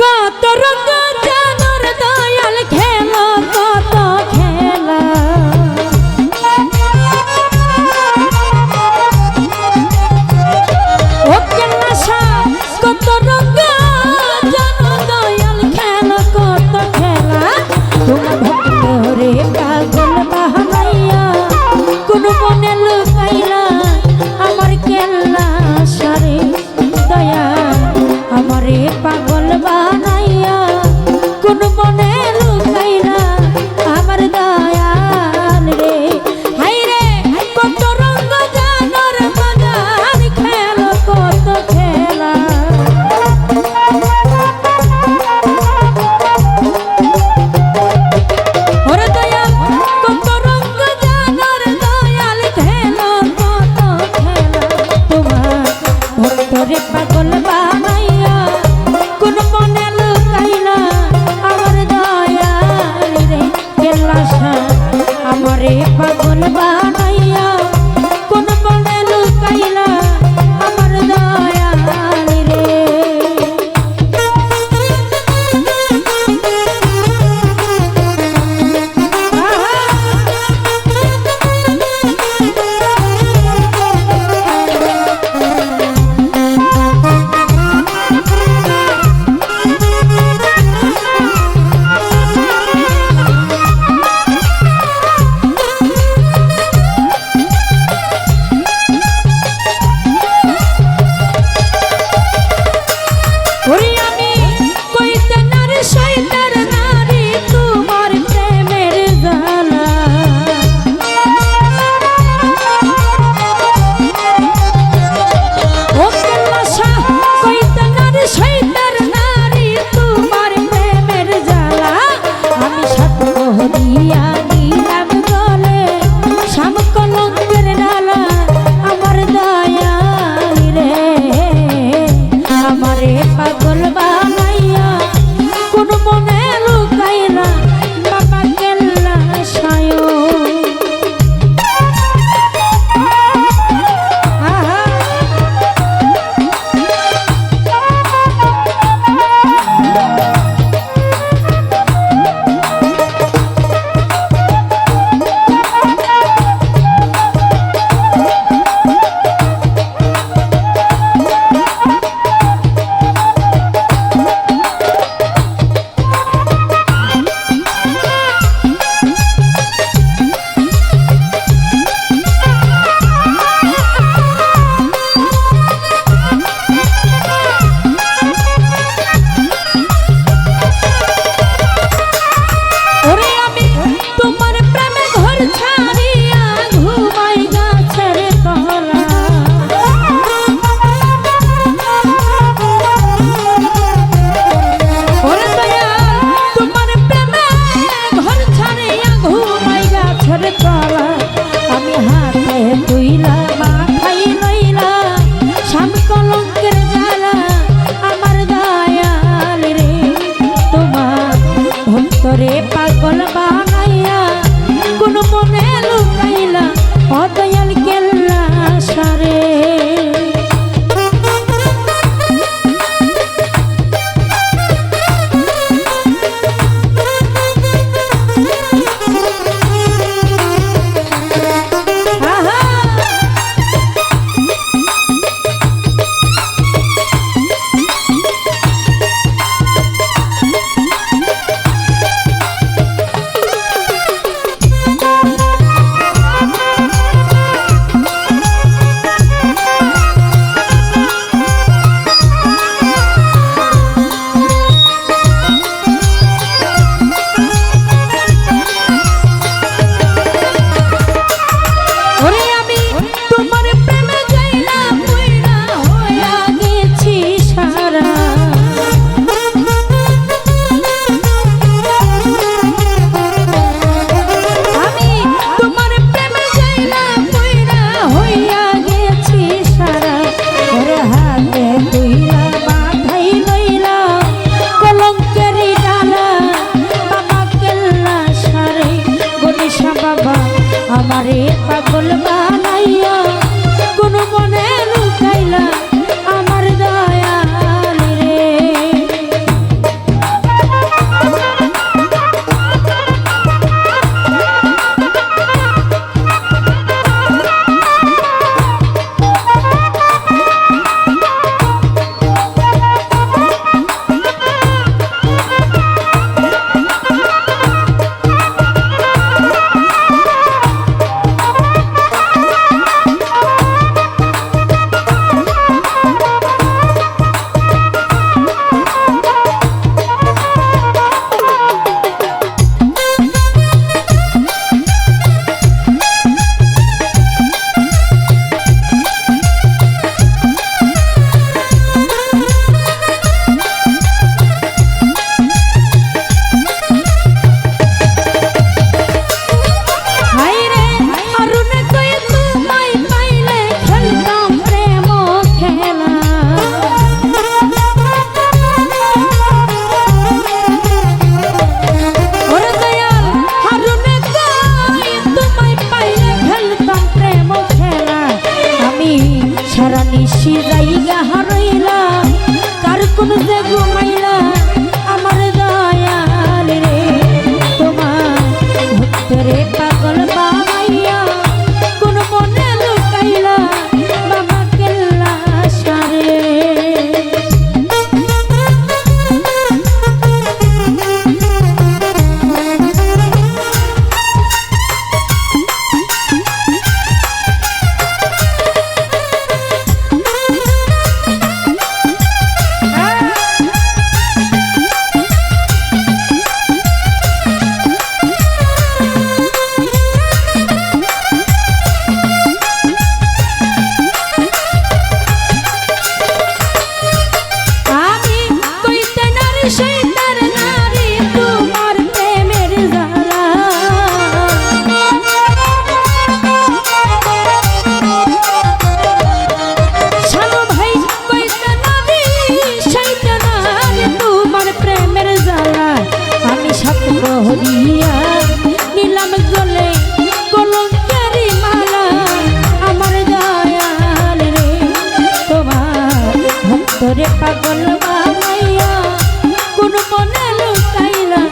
কত রঙ জানোর দয়াল খেলা কত খেলা ও কেলাসা কত রঙ জানো দয়াল খেলা কত খেলা তোমার ভক্ত রে পাগল বাহানাইয়া কোন মনে লুকাইলা আমার কেলাসা রে দয়াল আমারে পাগল বানাইয়া থামাইলা আমার দয়াল রে তোমার ভক্তরে পাগল বানাইয়া কোন মনে লুকাইলা বাবা কেল্লা সারে হরিয়া নিলাম গলে কলঙ্কারি মালা আমার দয়াল রে তোমার ভক্তরে পাগল বানাইয়া কোন মনে লুকাইলা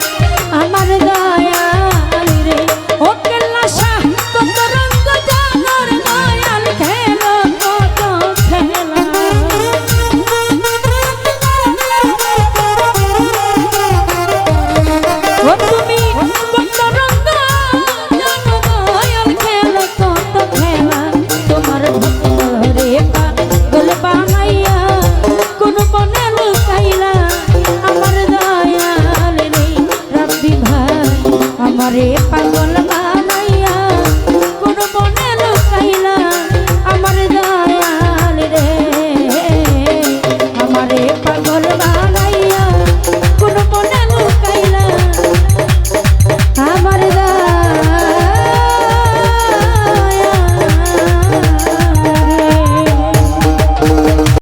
আমার দয়াল রে ও কেল্লা শাহ কত রঙ্গ জাগর দয়াল খেলো কত খেলা ও তুমি কত রঙ্গ জানো দয়াল খেলো কত খেলা তোমার ভক্তরে পাগল বানাইয়া কোন মনে লুকাইলা আমার দয়াল রে রাব্বি ভাই আমারে পাগল বানাইয়া কোন মনে লুকাইলা আমার দয়াল রে আমারে পাগল